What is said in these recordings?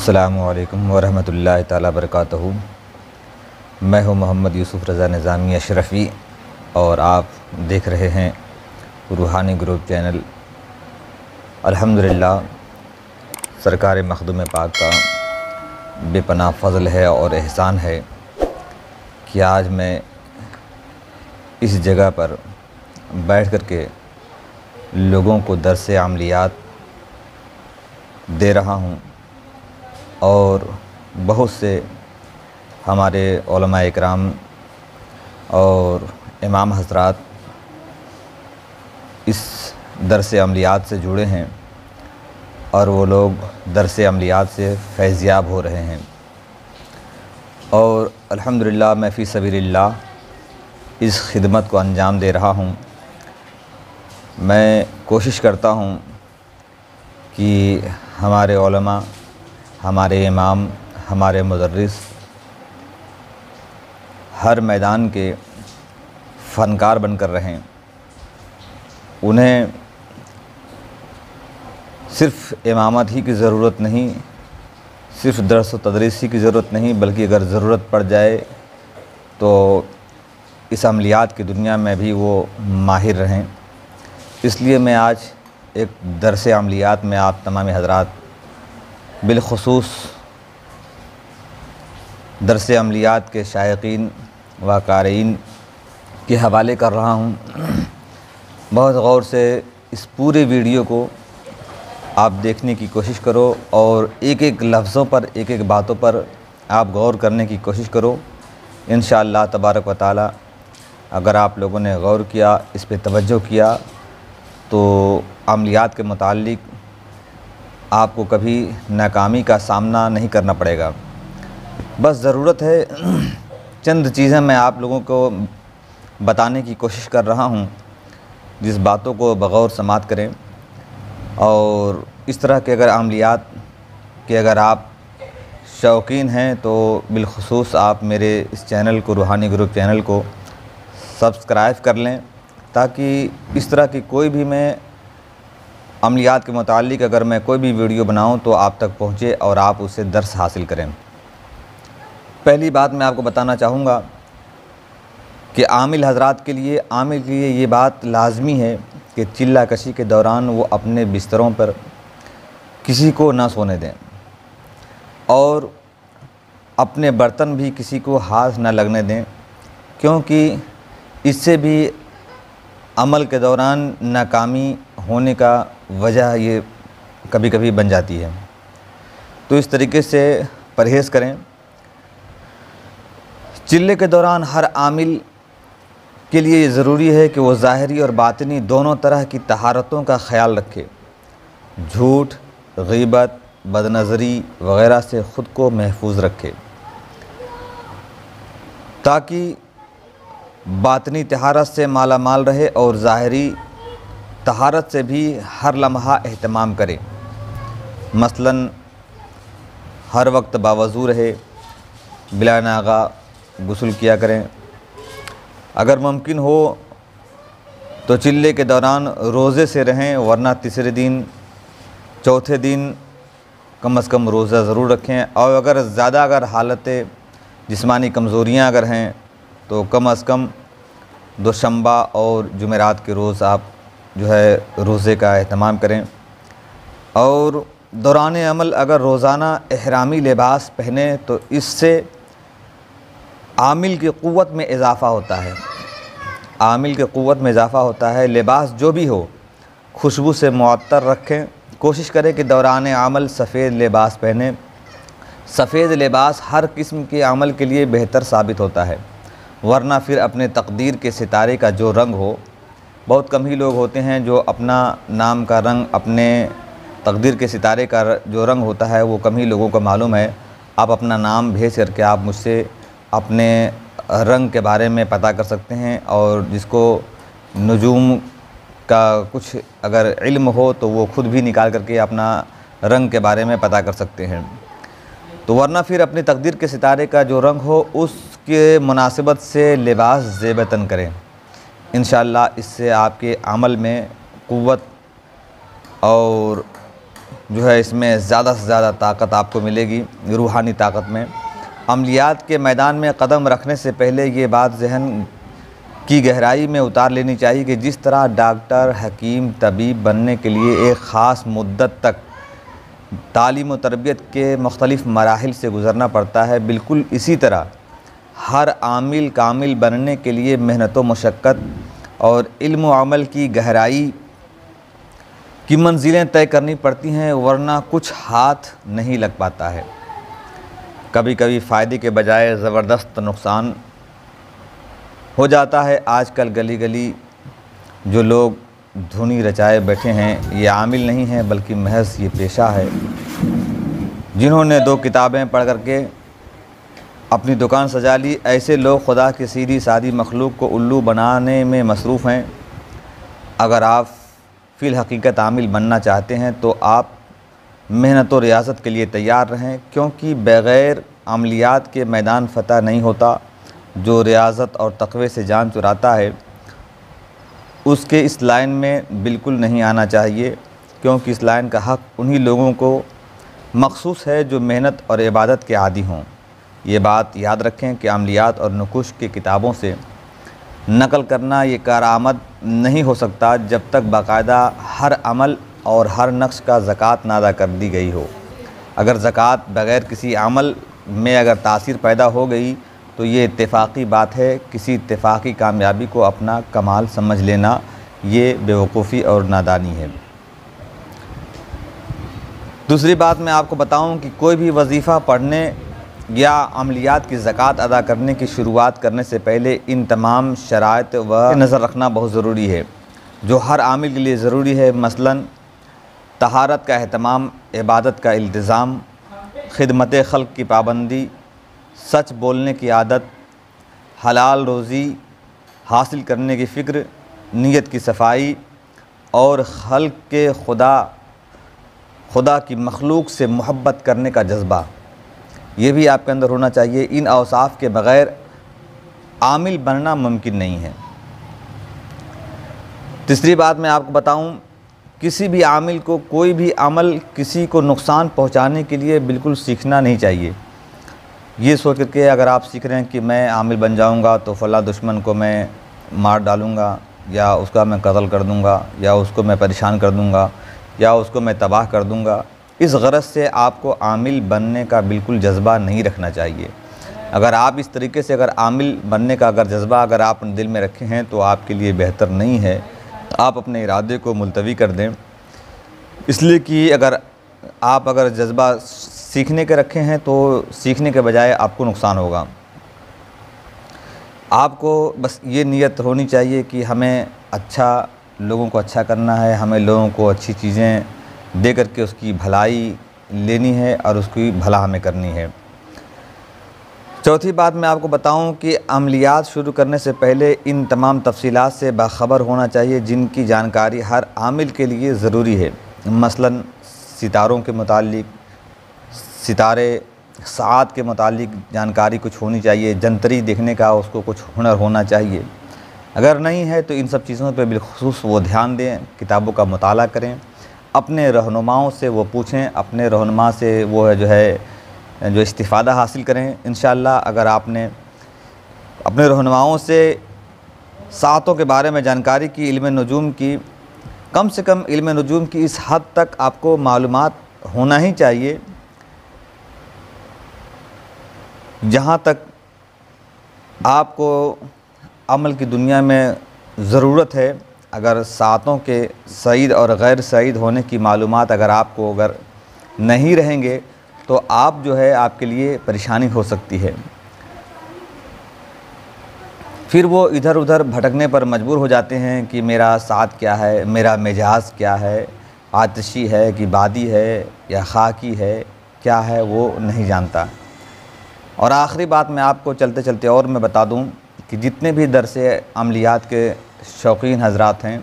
अस्सलामुअलैकुम वरहमतुल्लाहि ताला बरकातहू। मैं हूँ मोहम्मद यूसुफ़ रज़ा निज़ामी अशरफ़ी और आप देख रहे हैं रूहानी ग्रुप चैनल। अल्हम्दुलिल्लाह, सरकार मखदूम पाक का बेपनाह फ़ज़ल है और एहसान है कि आज मैं इस जगह पर बैठ कर के लोगों को दर्स अमलियात दे रहा हूँ और बहुत से हमारे उलमा इकराम और इमाम हज़रात इस दर्स अमलियात से जुड़े हैं और वो लोग दर्स अमलियात से फैज़याब हो रहे हैं। और अल्हम्दुलिल्लाह मैं फ़ी सबीलिल्लाह इस खिदमत को अंजाम दे रहा हूँ। मैं कोशिश करता हूँ कि हमारे उलमा, हमारे इमाम, हमारे मुदर्रिस हर मैदान के फ़नकार बनकर रहें। उन्हें सिर्फ़ इमामत ही की ज़रूरत नहीं, सिर्फ़ दर्स व तदरीस ही की ज़रूरत नहीं, बल्कि अगर ज़रूरत पड़ जाए तो इस अमलियात की दुनिया में भी वो माहिर रहें। इसलिए मैं आज एक दर्स अमलियात में आप तमाम हज़रात बिलख़ुसूस दर्स अमलियात के शायकीन व क़ारीन के हवाले कर रहा हूँ। बहुत गौर से इस पूरे वीडियो को आप देखने की कोशिश करो और एक एक लफ्ज़ों पर, एक एक बातों पर आप गौर करने की कोशिश करो। इंशाअल्लाह तबारक व तआला अगर आप लोगों ने गौर किया, इस पे तवज्जो किया, तो अमलियात के मुताल्लिक़ आपको कभी नाकामी का सामना नहीं करना पड़ेगा। बस ज़रूरत है चंद चीज़ें मैं आप लोगों को बताने की कोशिश कर रहा हूँ, जिस बातों को बग़ौर समात करें। और इस तरह के अगर अमलियात के अगर आप शौकीन हैं तो बिलख़ुसूस आप मेरे इस चैनल को, रूहानी ग्रुप चैनल को सब्सक्राइब कर लें, ताकि इस तरह की कोई भी मैं अमलियात के मुताल्लिक़ अगर मैं कोई भी वीडियो बनाऊं तो आप तक पहुंचे और आप उससे दर्स हासिल करें। पहली बात मैं आपको बताना चाहूँगा कि आमिल हज़रात के लिए ये बात लाज़मी है कि चिल्ला कशी के दौरान वो अपने बिस्तरों पर किसी को ना सोने दें और अपने बर्तन भी किसी को हाथ न लगने दें, क्योंकि इससे भी अमल के दौरान नाकामी होने का वजह ये कभी कभी बन जाती है। तो इस तरीके से परहेज़ करें। चिल्ले के दौरान हर आमिल के लिए ज़रूरी है कि वो ज़ाहिरी और बातिनी दोनों तरह की तहारतों का ख़याल रखे। झूठ, ग़ीबत, बदनज़री वग़ैरह से ख़ुद को महफूज रखे, ताकि बातिनी तहारत से माला माल रहे और ज़ाहिरी तहारत से भी हर लम्हा एहतमाम करे। मसलन हर वक्त बावज़ू रहे, बिला नागा गुस्ल किया करें। अगर मुमकिन हो तो चिल्ले के दौरान रोज़े से रहें, वरना तीसरे दिन, चौथे दिन कम से कम रोज़ा ज़रूर रखें। और अगर हालत जिस्मानी कमज़ोरियाँ अगर हैं तो कम से कम दोशंबा और जुमेरात के रोज़ आप जो है रोज़े का एहतमाम करें। और दौरान अमल अगर रोज़ाना एहरामी लिबास पहने तो इससे आमिल की क़ुव्वत में इजाफ़ा होता है। आमिल की क़ुव्वत में इजाफ़ा होता है। लिबास जो भी हो खुशबू से मुअत्तर रखें। कोशिश करें कि दौरान अमल सफ़ेद लिबास पहने। सफ़ेद लिबास हर किस्म के अमल के लिए बेहतर साबित होता है, वरना फिर अपने तकदीर के सितारे का जो रंग हो, बहुत कम ही लोग होते हैं जो अपना नाम का रंग, अपने तकदीर के सितारे का जो रंग होता है वो कम ही लोगों को मालूम है। आप अपना नाम भेज करके आप मुझसे अपने रंग के बारे में पता कर सकते हैं, और जिसको नजूम का कुछ अगर इल्म हो तो वो ख़ुद भी निकाल करके अपना रंग के बारे में पता कर सकते हैं। तो वरना फिर अपनी तकदीर के सितारे का जो रंग हो उसके मुनासिबत से लिबास ज़ेबतन करें। इंशाअल्लाह इससे आपके अमल में क़ुव्वत और जो है इसमें ज़्यादा से ज़्यादा ताकत आपको मिलेगी रूहानी ताकत में। अमलियात के मैदान में कदम रखने से पहले ये बात जहन की गहराई में उतार लेनी चाहिए कि जिस तरह डॉक्टर, हकीम, तबीब बनने के लिए एक ख़ास मुद्दत तक तालीम व तरबियत के मुख्तलिफ़ मराहिल से गुज़रना पड़ता है, बिल्कुल इसी तरह हर आमिल कामिल बनने के लिए मेहनत व मशक्क़त और इल्म व अमल की गहराई की मंजिलें तय करनी पड़ती हैं, वरना कुछ हाथ नहीं लग पाता है। कभी कभी फ़ायदे के बजाय ज़बरदस्त नुकसान हो जाता है। आजकल गली गली जो लोग धुनी रचाए बैठे हैं, ये आमिल नहीं हैं बल्कि महज ये पेशा है। जिन्होंने 2 किताबें पढ़ करके अपनी दुकान सजा ली, ऐसे लोग खुदा की सीधी सादी मखलूक को उल्लू बनाने में मसरूफ़ हैं। अगर आप फ़िल हकीकत आमिल बनना चाहते हैं तो आप मेहनत और रियासत के लिए तैयार रहें, क्योंकि बग़ैर अमलियात के मैदान फ़तह नहीं होता। जो रियासत और तक़वे से जान चुराता है उसके इस लाइन में बिल्कुल नहीं आना चाहिए, क्योंकि इस लाइन का हक़ उन्हीं लोगों को मख़सूस है जो मेहनत और इबादत के आदी हों। ये बात याद रखें कि अमलियात और नुकुश की किताबों से नकल करना ये कारआमद नहीं हो सकता जब तक बाकायदा हर अमल और हर नक्श का ज़कात ना अदा कर दी गई हो। अगर ज़कात बग़ैर किसी अमल में अगर तासीर पैदा हो गई तो ये इत्तेफाकी बात है। किसी इत्तेफाकी कामयाबी को अपना कमाल समझ लेना ये बेवकूफ़ी और नादानी है। दूसरी बात मैं आपको बताऊं कि कोई भी वजीफ़ा पढ़ने या अमलियात की ज़कात अदा करने की शुरुआत करने से पहले इन तमाम शराइत व नज़र रखना बहुत ज़रूरी है जो हर आमिल के लिए ज़रूरी है। मसलन तहारत का एहतमाम, इबादत का इल्तिज़ाम, खिदमत खल्क़ की पाबंदी, सच बोलने की आदत, हलाल रोज़ी हासिल करने की फ़िक्र, नीयत की सफ़ाई और खल्क़ के खुदा की मखलूक से मोहब्बत करने का जज्बा, ये भी आपके अंदर होना चाहिए। इन औसाफ़ के बग़ैर आमिल बनना मुमकिन नहीं है। तीसरी बात मैं आपको बताऊं, किसी भी आमिल को कोई भी अमल किसी को नुकसान पहुंचाने के लिए बिल्कुल सीखना नहीं चाहिए। ये सोच करके अगर आप सीख रहे हैं कि मैं आमिल बन जाऊंगा तो फ़लाँ दुश्मन को मैं मार डालूंगा या उसका मैं कत्ल कर दूंगा या उसको मैं परेशान कर दूंगा या उसको मैं तबाह कर दूंगा, इस गरज से आपको आमिल बनने का बिल्कुल जज्बा नहीं रखना चाहिए। अगर आप इस तरीके से अगर आमिल बनने का अगर जज्बा अगर आप दिल में रखे हैं तो आपके लिए बेहतर नहीं है। तो आप अपने इरादे को मुलतवी कर दें, इसलिए कि अगर जज्बा सीखने के रखे हैं तो सीखने के बजाय आपको नुकसान होगा। आपको बस ये नीयत होनी चाहिए कि हमें लोगों को अच्छा करना है, हमें लोगों को अच्छी चीज़ें दे करके उसकी भलाई लेनी है और उसकी भला हमें करनी है। चौथी बात मैं आपको बताऊं कि अमलियात शुरू करने से पहले इन तमाम तफसीलात से बाखबर होना चाहिए जिनकी जानकारी हर आमिल के लिए ज़रूरी है। मसलन सितारों के मुतालिक, सितारे सात के मुतालिक जानकारी कुछ होनी चाहिए। जंतरी देखने का उसको कुछ हुनर होना चाहिए। अगर नहीं है तो इन सब चीज़ों पर बिलखुसूस वो ध्यान दें, किताबों का मुताला करें, अपने रहनुमाओं से वो पूछें, अपने रहनुमा से वो जो इस्तिफ़ादा हासिल करें। इंशाअल्लाह अगर आपने अपने रहनुमाओं से सातों के बारे में जानकारी की, इल्म नजूम की, कम से कम इल्म नजूम की इस हद तक आपको मालूमात होना ही चाहिए जहाँ तक आपको अमल की दुनिया में ज़रूरत है। अगर सातों के सईद और गैर सईद होने की मालूमात अगर नहीं रहेंगे तो आप आपके लिए परेशानी हो सकती है। फिर वो इधर उधर भटकने पर मजबूर हो जाते हैं कि मेरा साथ क्या है, मेरा मिजाज क्या है, आतिशी है कि बादी है या खाकी है, क्या है वो नहीं जानता। और आखिरी बात मैं आपको चलते चलते और मैं बता दूं कि जितने भी दरसे अमलियात के शौकीन हजरात हैं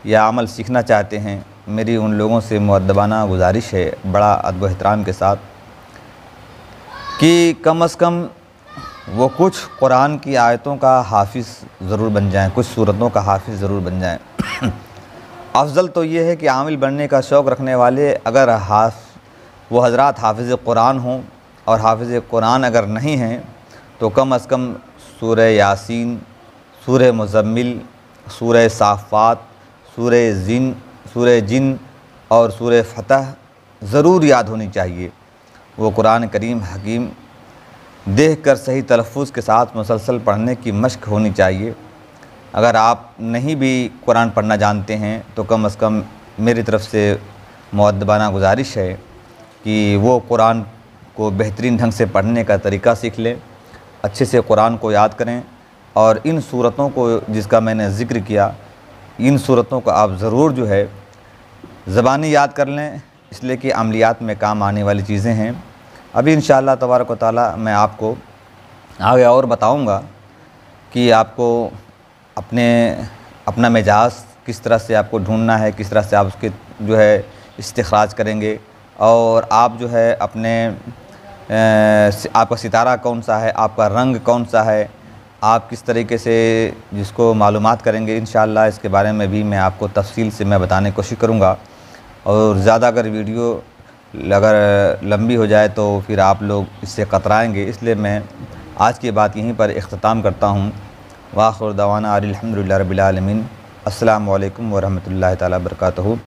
या अमल सीखना चाहते हैं, मेरी उन लोगों से मुअद्दबाना गुजारिश है बड़ा अदब एहतराम के साथ कि कम अज़ कम वो कुछ कुरान की आयतों का हाफिज़ ज़रूर बन जाएं, कुछ सूरतों का हाफिज़ ज़रूर बन जाएं अफ़ज़ल तो ये है कि आमिल बनने का शौक़ रखने वाले अगर वो हज़रात हाफ़िज़ कुरान हों, और हाफ़िज़ कुरान अगर नहीं हैं तो कम अज़ कम सूरह यासीन, सूरह मुज़म्मिल, सूरह साफ़ात, सूरह जिन और सूरह फ़तह ज़रूर याद होनी चाहिए। वो कुरान करीम हकीम देख कर सही तलफ़्फ़ुज़ के साथ मुसलसल पढ़ने की मशक़ होनी चाहिए। अगर आप नहीं भी कुरान पढ़ना जानते हैं तो कम अज़ कम मेरी तरफ़ से मुअद्दबाना गुजारिश है कि वो कुरान को बेहतरीन ढंग से पढ़ने का तरीक़ा सीख लें, अच्छे से कुरान को याद करें, और इन सूरतों को जिसका मैंने ज़िक्र किया, इन सूरतों को आप ज़रूर जो है ज़बानी याद कर लें, इसलिए कि अमलियात में काम आने वाली चीज़ें हैं। अभी इंशाअल्लाह तबारक व तआला मैं आपको आगे और बताऊंगा कि आपको अपना मिजाज किस तरह से आपको ढूंढना है, किस तरह से आप उसके जो है इस्तिखराज करेंगे, और आप जो है आपका सितारा कौन सा है, आपका रंग कौन सा है, आप किस तरीके से जिसको मालूमात करेंगे। इंशाअल्लाह इसके बारे में भी मैं आपको तफसील से मैं बताने की कोशिश करूँगा। और ज़्यादा अगर वीडियो अगर लंबी हो जाए तो फिर आप लोग इससे कतराएँगे, इसलिए मैं आज की बात यहीं पर इख्तिताम करता हूँ। व आखिर दवाना अनिल हम्दुलिल्लाहि रब्बिल आलमीन। अस्सलामु अलैकुम व रहमतुल्लाहि तआला व बरकातहू।